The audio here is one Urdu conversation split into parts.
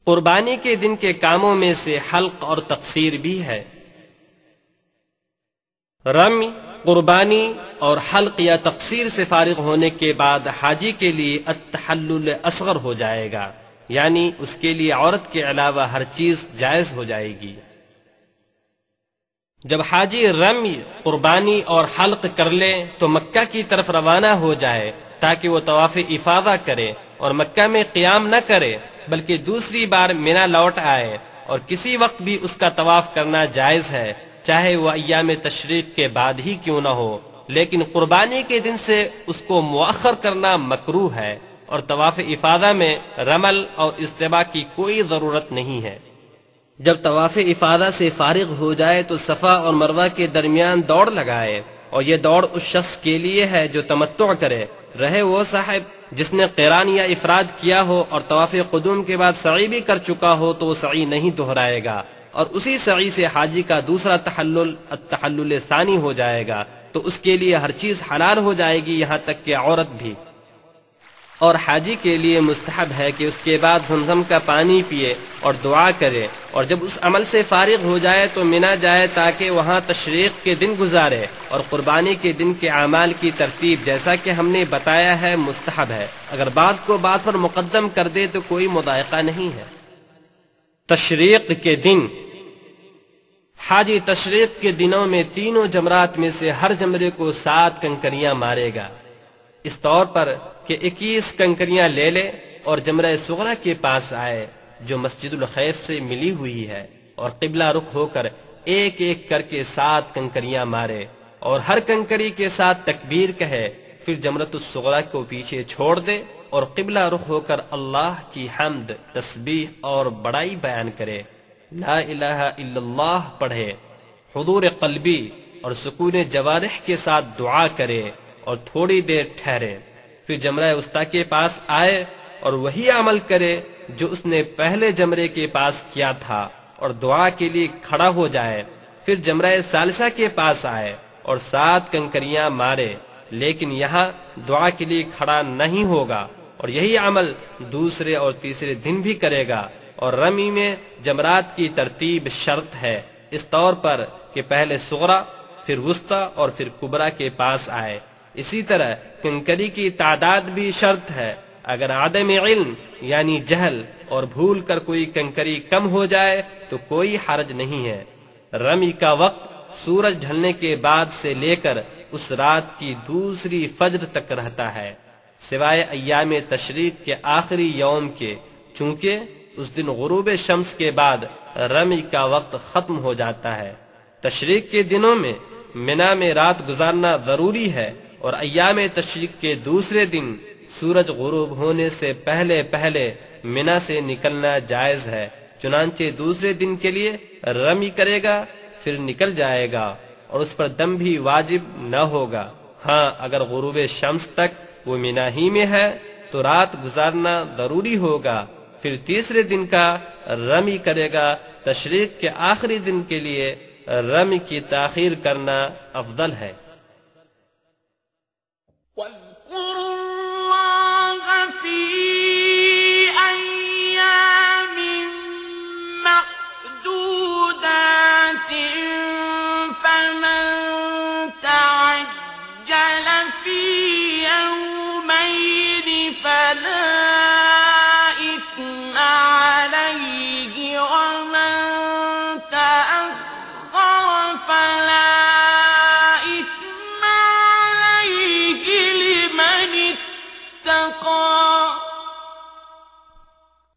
قربانی کے دن کے کاموں میں سے حلق اور تقصیر بھی ہے۔ رمی، قربانی اور حلق یا تقصیر سے فارغ ہونے کے بعد حاجی کے لیے التحلل اصغر ہو جائے گا، یعنی اس کے لیے عورت کے علاوہ ہر چیز جائز ہو جائے گی۔ جب حاجی رمی، قربانی اور حلق کر لے تو مکہ کی طرف روانہ ہو جائے تاکہ وہ طواف افاضہ کرے اور مکہ میں قیام نہ کرے بلکہ دوسری بار منی لوٹ آئے، اور کسی وقت بھی اس کا طواف کرنا جائز ہے، چاہے وہ ایام تشریق کے بعد ہی کیوں نہ ہو، لیکن قربانی کے دن سے اس کو مؤخر کرنا مکروہ ہے، اور طواف افاضہ میں رمل اور استباء کی کوئی ضرورت نہیں ہے۔ جب طواف افاضہ سے فارغ ہو جائے تو صفا اور مروہ کے درمیان دوڑ لگائے، اور یہ دوڑ اس شخص کے لیے ہے جو تمتع کرے، رہے وہ صاحب جس نے قران یا افراد کیا ہو اور طواف قدوم کے بعد سعی بھی کر چکا ہو تو وہ سعی نہیں دہرائے گا، اور اسی سعی سے حاجی کا دوسرا تحلل التحلل ثانی ہو جائے گا، تو اس کے لیے ہر چیز حلال ہو جائے گی، یہاں تک کہ عورت بھی۔ اور حاجی کے لیے مستحب ہے کہ اس کے بعد زمزم کا پانی پیے اور دعا کرے، اور جب اس عمل سے فارغ ہو جائے تو منی جائے تاکہ وہاں تشریق کے دن گزارے، اور قربانی کے دن کے اعمال کی ترتیب جیسا کہ ہم نے بتایا ہے مستحب ہے، اگر بات کو بات پر مقدم کر دے تو کوئی مضائقہ نہیں ہے۔ تشریق کے دن، حاجی تشریق کے دنوں میں تینوں جمرات میں سے ہر جمرے کو 7 کنکریاں مارے گا، اس طور پر کہ 21 کنکریاں لے لے اور جمرہ صغریٰ کے پاس آئے جو مسجد الخیف سے ملی ہوئی ہے، اور قبلہ رخ ہو کر ایک ایک کر کے 7 کنکریاں مارے، اور ہر کنکری کے ساتھ تکبیر کہے، پھر جمرۃ الصغریٰ کو پیچھے چھوڑ دے اور قبلہ رخ ہو کر اللہ کی حمد، تسبیح اور بڑائی بیان کرے، لا الہ الا اللہ پڑھے، حضور قلبی اور سکون جوارح کے ساتھ دعا کرے اور تھوڑی دیر ٹھہرے، پھر جمرہ وسطیٰ کے پاس آئے اور وہی عمل کرے جو اس نے پہلے جمرے کے پاس کیا تھا، اور دعا کے لیے کھڑا ہو جائے، پھر جمرہ ثالثہ کے پاس آئے اور 7 کنکریاں مارے، لیکن یہاں دعا کے لیے کھڑا نہیں ہوگا، اور یہی عمل دوسرے اور تیسرے دن بھی کرے گا۔ اور رمی میں جمرات کی ترتیب شرط ہے، اس طور پر کہ پہلے صغریٰ، پھر وسطیٰ اور پھر کبریٰ کے پاس آئے۔ اسی طرح کنکری کی تعداد بھی شرط ہے، اگر عدم علم یعنی جہل اور بھول کر کوئی کنکری کم ہو جائے تو کوئی حرج نہیں ہے۔ رمی کا وقت سورج ڈھلنے کے بعد سے لے کر اس رات کی دوسری فجر تک رہتا ہے، سوائے ایام تشریق کے آخری یوم کے، چونکہ اس دن غروب شمس کے بعد رمی کا وقت ختم ہو جاتا ہے۔ تشریق کے دنوں میں منی میں رات گزارنا ضروری ہے، اور ایام تشریق کے دوسرے دن سورج غروب ہونے سے پہلے پہلے منی سے نکلنا جائز ہے، چنانچہ دوسرے دن کے لیے رمی کرے گا، پھر نکل جائے گا، اور اس پر دم بھی واجب نہ ہوگا۔ ہاں اگر غروب شمس تک وہ منی ہی میں ہے تو رات گزارنا ضروری ہوگا، پھر تیسرے دن کا رمی کرے گا۔ تشریق کے آخری دن کے لیے رمی کی تاخیر کرنا افضل ہے۔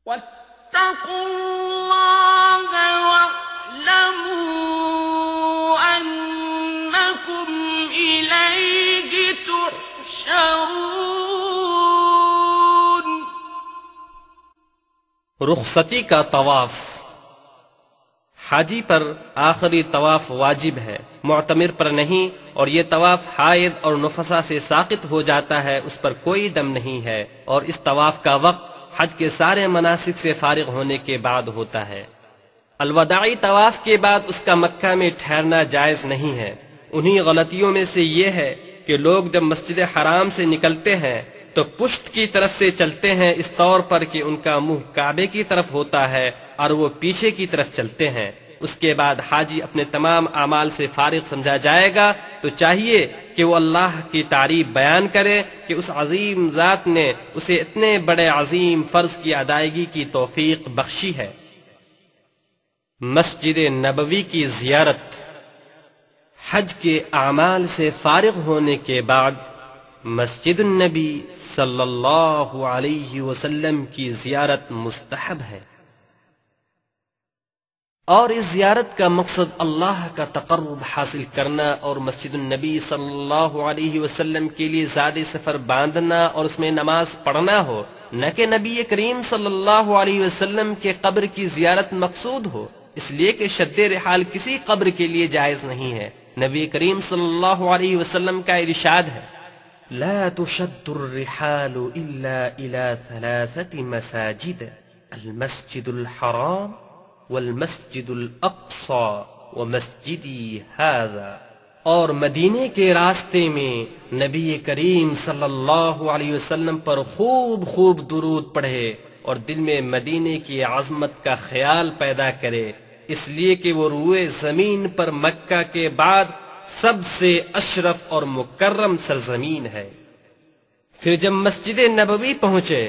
واتقوا الله واعلموا أنكم إليه تحشرون۔ رخصتی کا طواف، حاجی پر آخری طواف واجب ہے، معتمر پر نہیں، اور یہ طواف حائض اور نفسا سے ساقط ہو جاتا ہے، اس پر کوئی دم نہیں ہے، اور اس طواف کا وقت حج کے سارے مناسک سے فارغ ہونے کے بعد ہوتا ہے۔ الوداعی طواف کے بعد اس کا مکہ میں ٹھہرنا جائز نہیں ہے۔ انہی غلطیوں میں سے یہ ہے کہ لوگ جب مسجد حرام سے نکلتے ہیں تو پشت کی طرف سے چلتے ہیں اس طور پر کہ ان کا منہ کعبے کی طرف ہوتا ہے اور وہ پیچھے کی طرف چلتے ہیں۔ اس کے بعد حاجی اپنے تمام اعمال سے فارغ سمجھا جائے گا تو چاہیے کہ وہ اللہ کی تعریف بیان کرے کہ اس عظیم ذات نے اسے اتنے بڑے عظیم فرض کی ادائیگی کی توفیق بخشی ہے۔ مسجد نبوی کی زیارت۔ حج کے اعمال سے فارغ ہونے کے بعد مسجد النبی صلی اللہ علیہ وسلم کی زیارت مستحب ہے، اور اس زیارت کا مقصد اللہ کا تقرب حاصل کرنا اور مسجد النبی صلی اللہ علیہ وسلم کے لیے زیادہ سفر باندھنا اور اس میں نماز پڑھنا ہو، نہ کہ نبی کریم صلی اللہ علیہ وسلم کے قبر کی زیارت مقصود ہو، اس لیے کہ شد رحال کسی قبر کے لیے جائز نہیں ہے۔ نبی کریم صلی اللہ علیہ وسلم کا ارشاد ہے، لا تشد الرحال الا الى 3 مساجد المسجد الحرام والمسجد الاقصى ومسجدی هذا۔ اور مدینے کے راستے میں نبی کریم صلی اللہ علیہ وسلم پر خوب خوب درود پڑھے اور دل میں مدینے کی عظمت کا خیال پیدا کرے، اس لیے کہ وہ روئے زمین پر مکہ کے بعد سب سے اشرف اور مکرم سرزمین ہے۔ پھر جب مسجد نبوی پہنچے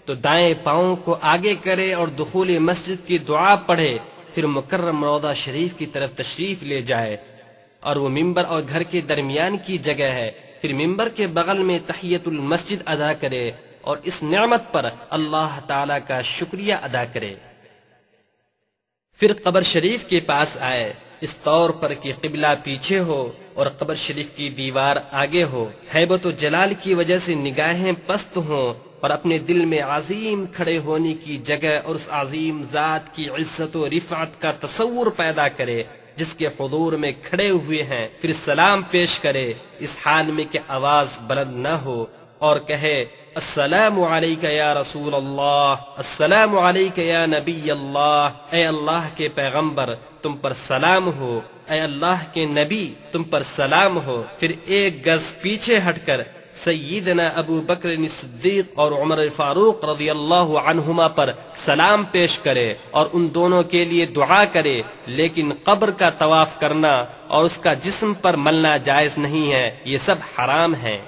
تو دائیں پاؤں کو آگے کرے اور دخول مسجد کی دعا پڑھے، پھر مکرم روضہ شریف کی طرف تشریف لے جائے، اور وہ ممبر اور گھر کے درمیان کی جگہ ہے، پھر ممبر کے بغل میں تحیت المسجد ادا کرے اور اس نعمت پر اللہ تعالی کا شکریہ ادا کرے۔ پھر قبر شریف کے پاس آئے، اس طور پر کہ قبلہ پیچھے ہو اور قبر شریف کی دیوار آگے ہو، ہیبت و جلال کی وجہ سے نگاہیں پست ہوں، اور اپنے دل میں عظیم کھڑے ہونے کی جگہ اور اس عظیم ذات کی عزت و رفعت کا تصور پیدا کرے جس کے حضور میں کھڑے ہوئے ہیں۔ پھر سلام پیش کرے، اس حال میں کہ آواز بلند نہ ہو، اور کہے، السلام علیک یا رسول اللہ، السلام علیک یا نبی اللہ، اے اللہ کے پیغمبر تم پر سلام ہو، اے اللہ کے نبی تم پر سلام ہو۔ پھر 1 گز پیچھے ہٹ کر سیدنا ابو بکر صدیق اور عمر فاروق رضی اللہ عنہما پر سلام پیش کرے اور ان دونوں کے لیے دعا کرے، لیکن قبر کا طواف کرنا اور اس کا جسم پر ملنا جائز نہیں ہے، یہ سب حرام ہیں۔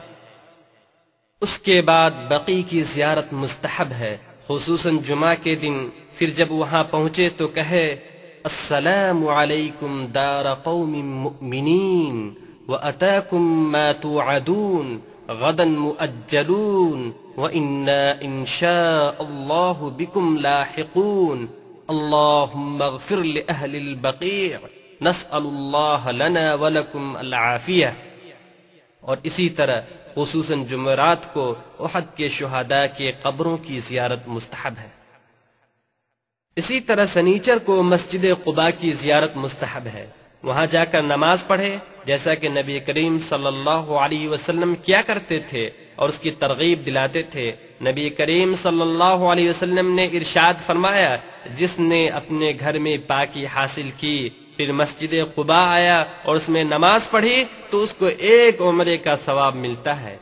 اس کے بعد بقیع کی زیارت مستحب ہے، خصوصاً جمعہ کے دن۔ پھر جب وہاں پہنچے تو کہے، السلام علیکم دار قوم مؤمنین واتاکم ما توعدون غدا مؤجلون وإنا إن شاء الله بكم لاحقون اللهم اغفر لأهل البقيع نسأل الله لنا ولكم العافية۔ اور اسی طرح خصوصاً جمعرات کو احد کے شہداء کے قبروں کی زیارت مستحب ہے۔ اسی طرح سنیچر کو مسجد قباء کی زیارت مستحب ہے، وہاں جا کر نماز پڑھے جیسا کہ نبی کریم صلی اللہ علیہ وسلم کیا کرتے تھے اور اس کی ترغیب دلاتے تھے۔ نبی کریم صلی اللہ علیہ وسلم نے ارشاد فرمایا، جس نے اپنے گھر میں پاکی حاصل کی پھر مسجد قباء آیا اور اس میں نماز پڑھی تو اس کو 1 عمرے کا ثواب ملتا ہے۔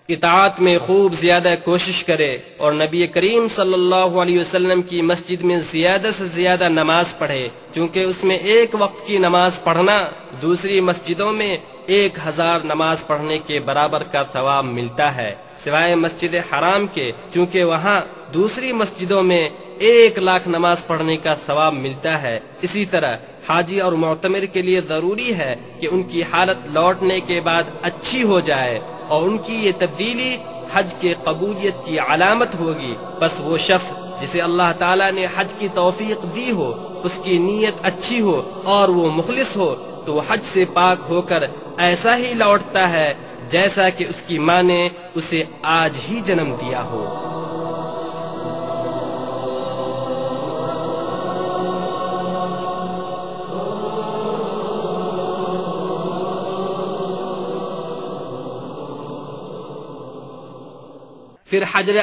اطاعت میں خوب زیادہ کوشش کرے اور نبی کریم صلی اللہ علیہ وسلم کی مسجد میں زیادہ سے زیادہ نماز پڑھے، چونکہ اس میں 1 وقت کی نماز پڑھنا دوسری مسجدوں میں 1000 نماز پڑھنے کے برابر کا ثواب ملتا ہے، سوائے مسجد حرام کے، چونکہ وہاں دوسری مسجدوں میں 1,00,000 نماز پڑھنے کا ثواب ملتا ہے۔ اسی طرح حاجی اور معتمر کے لیے ضروری ہے کہ ان کی حالت لوٹنے کے بعد اچھی ہو جائے، اور ان کی یہ تبدیلی حج کے قبولیت کی علامت ہوگی۔ بس وہ شخص جسے اللہ تعالیٰ نے حج کی توفیق دی ہو، اس کی نیت اچھی ہو اور وہ مخلص ہو تو وہ حج سے پاک ہو کر ایسا ہی لوٹتا ہے جیسا کہ اس کی ماں نے اسے آج ہی جنم دیا ہو۔ پھر حجر